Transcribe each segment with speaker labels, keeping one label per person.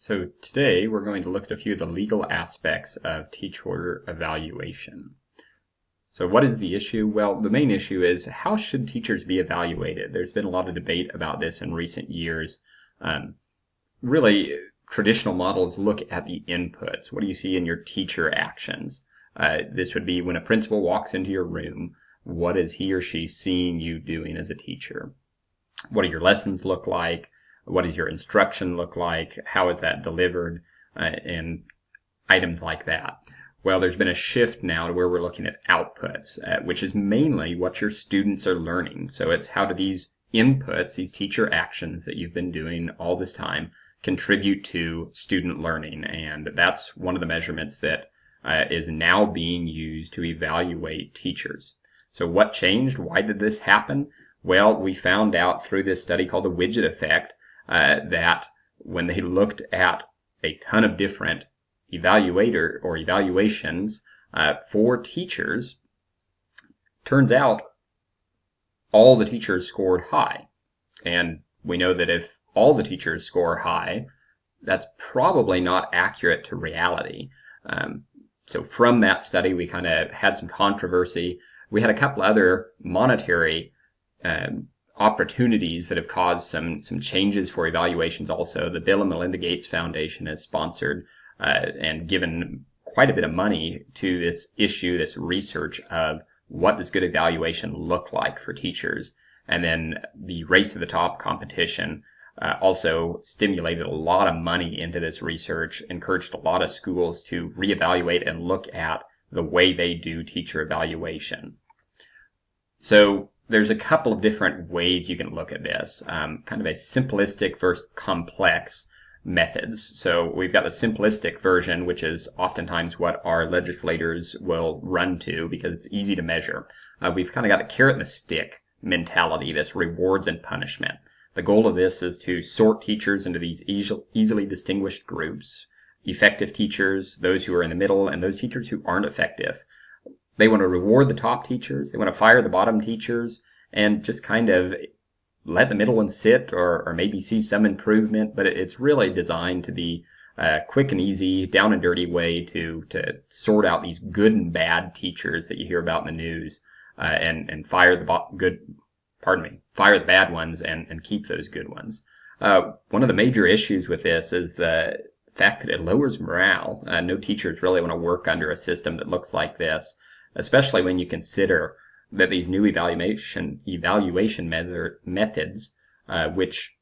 Speaker 1: So today we're going to look at a few of the legal aspects of teacher evaluation. So what is the issue? Well, the main issue is how should teachers be evaluated? There's been a lot of debate about this in recent years. Really, traditional models look at the inputs. What do you see in your teacher actions? This would be when a principal walks into your room, what is he or she seeing you doing as a teacher? What do your lessons look like? What does your instruction look like? How is that delivered? And items like that. Well, there's been a shift now to where we're looking at outputs, which is mainly what your students are learning. So it's how do these inputs, these teacher actions that you've been doing all this time, contribute to student learning. And that's one of the measurements that is now being used to evaluate teachers. So what changed? Why did this happen? Well, we found out through this study called the widget effect that when they looked at a ton of different evaluations for teachers, turns out all the teachers scored high. And we know that if all the teachers score high, that's probably not accurate to reality. So from that study, we kind of had some controversy. We had a couple other monetary opportunities that have caused some changes for evaluations also. The Bill and Melinda Gates Foundation has sponsored and given quite a bit of money to this issue, this research of what does good evaluation look like for teachers. And then the Race to the Top competition also stimulated a lot of money into this research, encouraged a lot of schools to reevaluate and look at the way they do teacher evaluation. So there's a couple of different ways you can look at this, kind of a simplistic versus complex methods. So we've got the simplistic version, which is oftentimes what our legislators will run to because it's easy to measure. We've kind of got a carrot and the stick mentality, this rewards and punishment. The goal of this is to sort teachers into these easily distinguished groups: effective teachers, those who are in the middle, and those teachers who aren't effective. They want to reward the top teachers, they want to fire the bottom teachers, and just kind of let the middle ones sit or maybe see some improvement, but it's really designed to be a quick and easy, down and dirty way to sort out these good and bad teachers that you hear about in the news, and fire the bad ones and keep those good ones. One of the major issues with this is the fact that it lowers morale. No teachers really want to work under a system that looks like this, especially when you consider that these new evaluation methods, which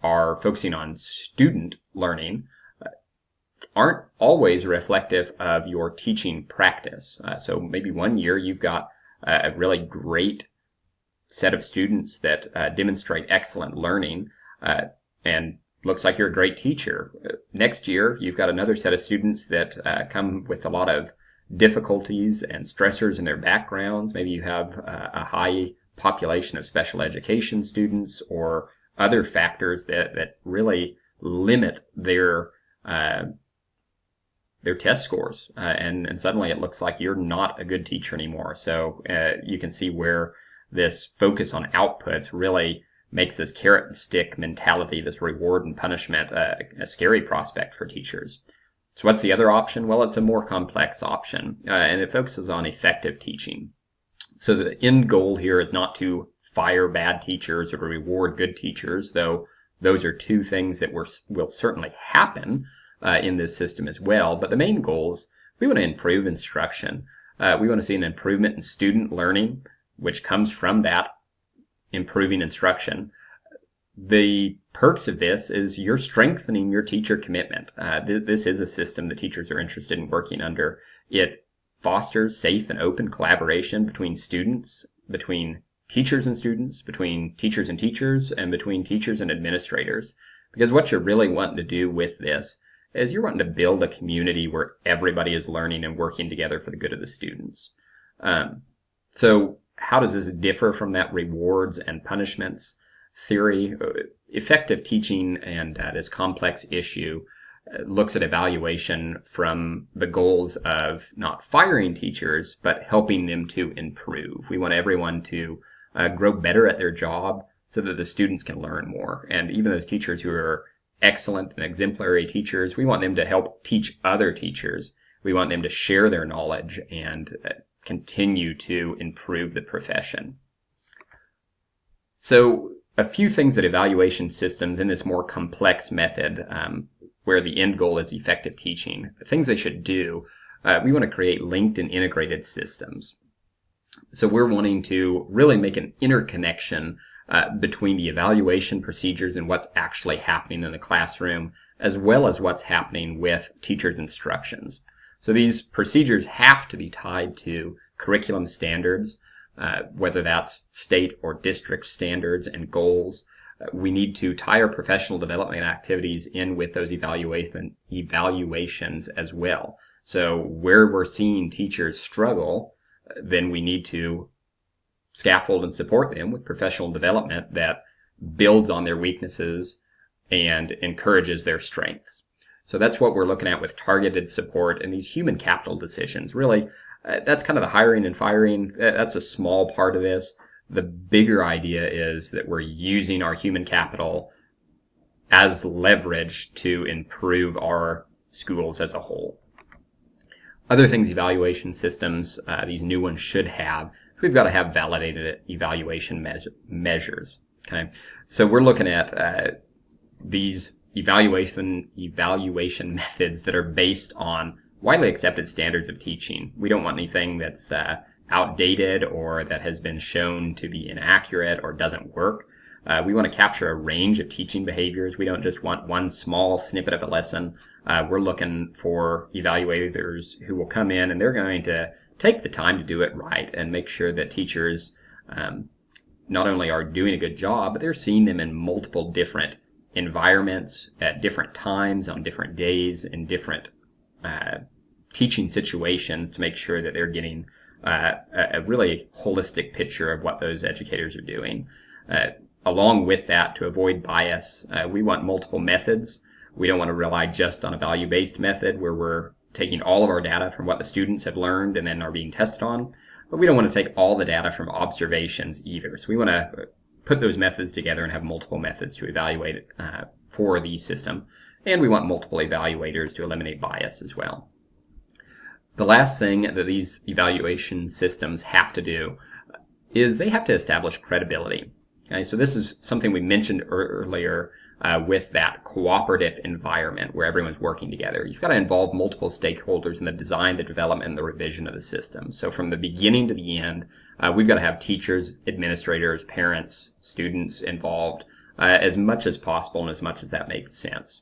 Speaker 1: are focusing on student learning, aren't always reflective of your teaching practice. So maybe one year you've got a really great set of students that demonstrate excellent learning and looks like you're a great teacher. Next year you've got another set of students that come with a lot of difficulties and stressors in their backgrounds. Maybe you have a high population of special education students or other factors that really limit their test scores, and suddenly it looks like you're not a good teacher anymore. So you can see where this focus on outputs really makes this carrot and stick mentality, this reward and punishment, a scary prospect for teachers. So what's the other option? Well, it's a more complex option, and it focuses on effective teaching. So the end goal here is not to fire bad teachers or to reward good teachers, though those are two things that will certainly happen in this system as well. But the main goal is we want to improve instruction. We want to see an improvement in student learning, which comes from that improving instruction. The perks of this is you're strengthening your teacher commitment. This is a system that teachers are interested in working under. It fosters safe and open collaboration between students, between teachers and students, between teachers and teachers, and between teachers and administrators. Because what you're really wanting to do with this is you're wanting to build a community where everybody is learning and working together for the good of the students. So how does this differ from that rewards and punishments theory? Effective teaching and this complex issue looks at evaluation from the goals of not firing teachers, but helping them to improve. We want everyone to grow better at their job so that the students can learn more. And even those teachers who are excellent and exemplary teachers. We want them to help teach other teachers. We want them to share their knowledge and continue to improve the profession. So a few things that evaluation systems in this more complex method, where the end goal is effective teaching, things they should do, we want to create linked and integrated systems. So we're wanting to really make an interconnection between the evaluation procedures and what's actually happening in the classroom, as well as what's happening with teachers' instructions. So these procedures have to be tied to curriculum standards, whether that's state or district standards and goals. We need to tie our professional development activities in with those evaluations as well. So where we're seeing teachers struggle, then we need to scaffold and support them with professional development that builds on their weaknesses and encourages their strengths. So that's what we're looking at with targeted support and these human capital decisions. Really, that's kind of the hiring and firing. That's a small part of this. The bigger idea is that we're using our human capital as leverage to improve our schools as a whole. Other things evaluation systems, these new ones should have, we've got to have validated evaluation measures. Okay, so we're looking at these evaluation methods that are based on widely accepted standards of teaching. We don't want anything that's outdated or that has been shown to be inaccurate or doesn't work. We want to capture a range of teaching behaviors. We don't just want one small snippet of a lesson. We're looking for evaluators who will come in and they're going to take the time to do it right and make sure that teachers not only are doing a good job, but they're seeing them in multiple different environments at different times, on different days, in different teaching situations to make sure that they're getting a really holistic picture of what those educators are doing. Along with that, to avoid bias, we want multiple methods. We don't want to rely just on a value-based method where we're taking all of our data from what the students have learned and then are being tested on. But we don't want to take all the data from observations either. So we want to put those methods together and have multiple methods to evaluate it for the system. And we want multiple evaluators to eliminate bias as well. The last thing that these evaluation systems have to do is they have to establish credibility. Okay, so this is something we mentioned earlier with that cooperative environment where everyone's working together. You've got to involve multiple stakeholders in the design, the development, and the revision of the system. So from the beginning to the end, we've got to have teachers, administrators, parents, students involved as much as possible and as much as that makes sense.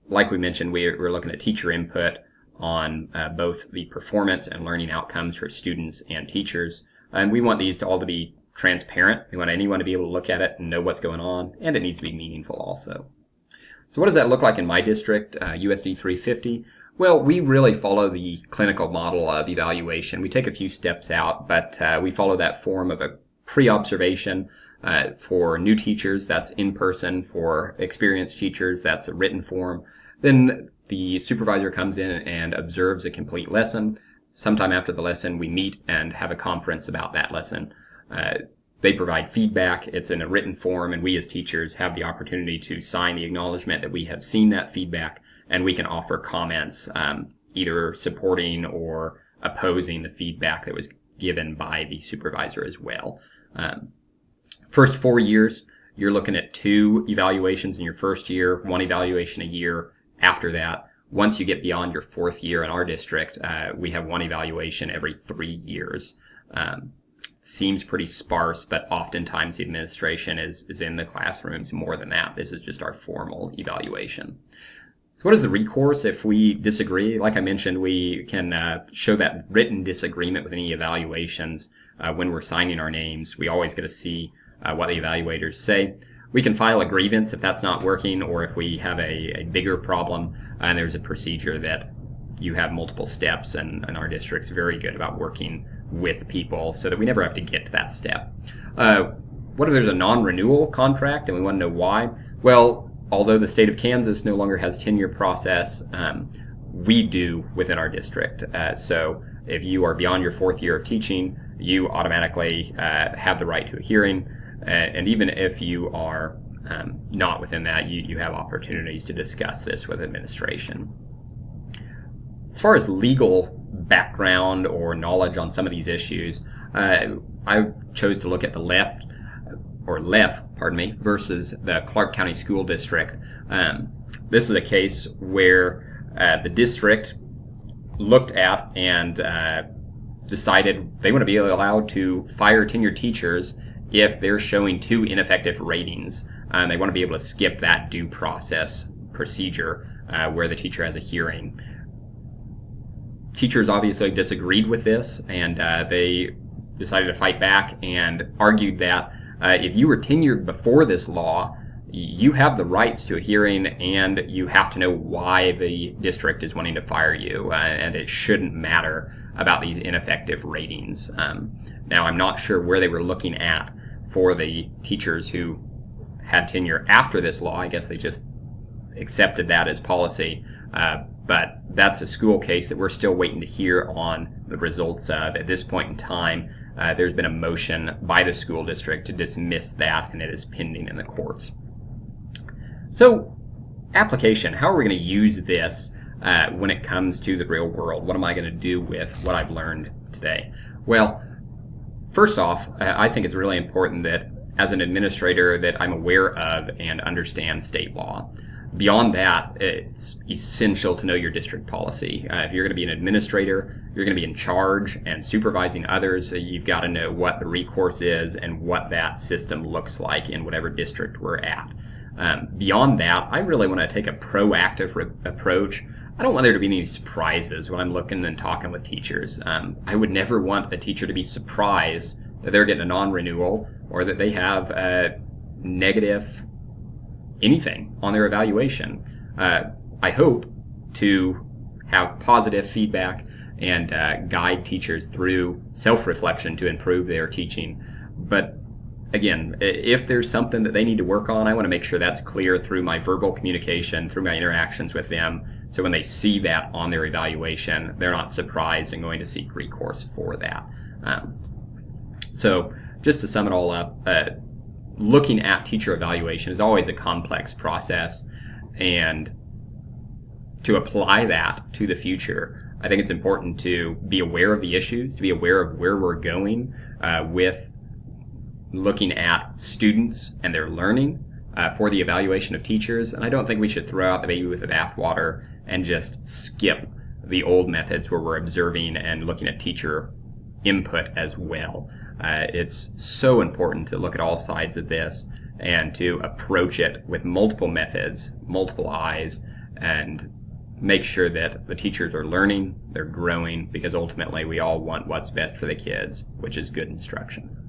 Speaker 1: Like we mentioned, we're looking at teacher input on both the performance and learning outcomes for students and teachers. And we want these to all to be transparent. We want anyone to be able to look at it and know what's going on, and it needs to be meaningful also. So what does that look like in my district, USD 350? Well, we really follow the clinical model of evaluation. We take a few steps out, but we follow that form of a pre-observation. For new teachers, that's in person. For experienced teachers, that's a written form. Then the supervisor comes in and observes a complete lesson. Sometime after the lesson, we meet and have a conference about that lesson. They provide feedback. It's in a written form, and we as teachers have the opportunity to sign the acknowledgement that we have seen that feedback, and we can offer comments, either supporting or opposing the feedback that was given by the supervisor as well. First 4 years, you're looking at 2 evaluations in your first year, 1 evaluation a year after that. Once you get beyond your 4th year in our district, we have 1 evaluation every 3 years. Seems pretty sparse, but oftentimes the administration is in the classrooms more than that. This is just our formal evaluation. So what is the recourse if we disagree? Like I mentioned, we can show that written disagreement with any evaluations when we're signing our names. We always get to see what the evaluators say. We can file a grievance if that's not working, or if we have a bigger problem and there's a procedure that you have multiple steps, and our district's very good about working with people so that we never have to get to that step. What if there's a non-renewal contract and we want to know why? Well, although the state of Kansas no longer has tenure process, we do within our district. So if you are beyond your 4th year of teaching, you automatically have the right to a hearing. And even if you are not within that, you have opportunities to discuss this with administration. As far as legal background or knowledge on some of these issues, I chose to look at the LEF versus the Clark County School District. This is a case where the district looked at and decided they want to be allowed to fire tenured teachers if they're showing 2 ineffective ratings. They want to be able to skip that due process procedure where the teacher has a hearing. Teachers obviously disagreed with this, and they decided to fight back and argued that if you were tenured before this law, you have the rights to a hearing, and you have to know why the district is wanting to fire you, and it shouldn't matter about these ineffective ratings. Now, I'm not sure where they were looking at for the teachers who had tenure after this law. I guess they just accepted that as policy. But that's a school case that we're still waiting to hear on the results of. At this point in time, there's been a motion by the school district to dismiss that, and it is pending in the courts. So, application. How are we going to use this when it comes to the real world? What am I going to do with what I've learned today? Well, first off, I think it's really important that as an administrator that I'm aware of and understand state law. Beyond that, it's essential to know your district policy. If you're going to be an administrator, you're going to be in charge and supervising others, you've got to know what the recourse is and what that system looks like in whatever district we're at. Beyond that, I really want to take a proactive approach. I don't want there to be any surprises when I'm looking and talking with teachers. I would never want a teacher to be surprised that they're getting a non-renewal or that they have a negative anything on their evaluation. I hope to have positive feedback and guide teachers through self-reflection to improve their teaching. But again, if there's something that they need to work on, I want to make sure that's clear through my verbal communication, through my interactions with them, so when they see that on their evaluation, they're not surprised and going to seek recourse for that. So just to sum it all up, looking at teacher evaluation is always a complex process, and to apply that to the future, I think it's important to be aware of the issues, to be aware of where we're going with looking at students and their learning for the evaluation of teachers. And I don't think we should throw out the baby with the bathwater and just skip the old methods where we're observing and looking at teacher input as well. It's so important to look at all sides of this and to approach it with multiple methods, multiple eyes, and make sure that the teachers are learning, they're growing, because ultimately we all want what's best for the kids, which is good instruction.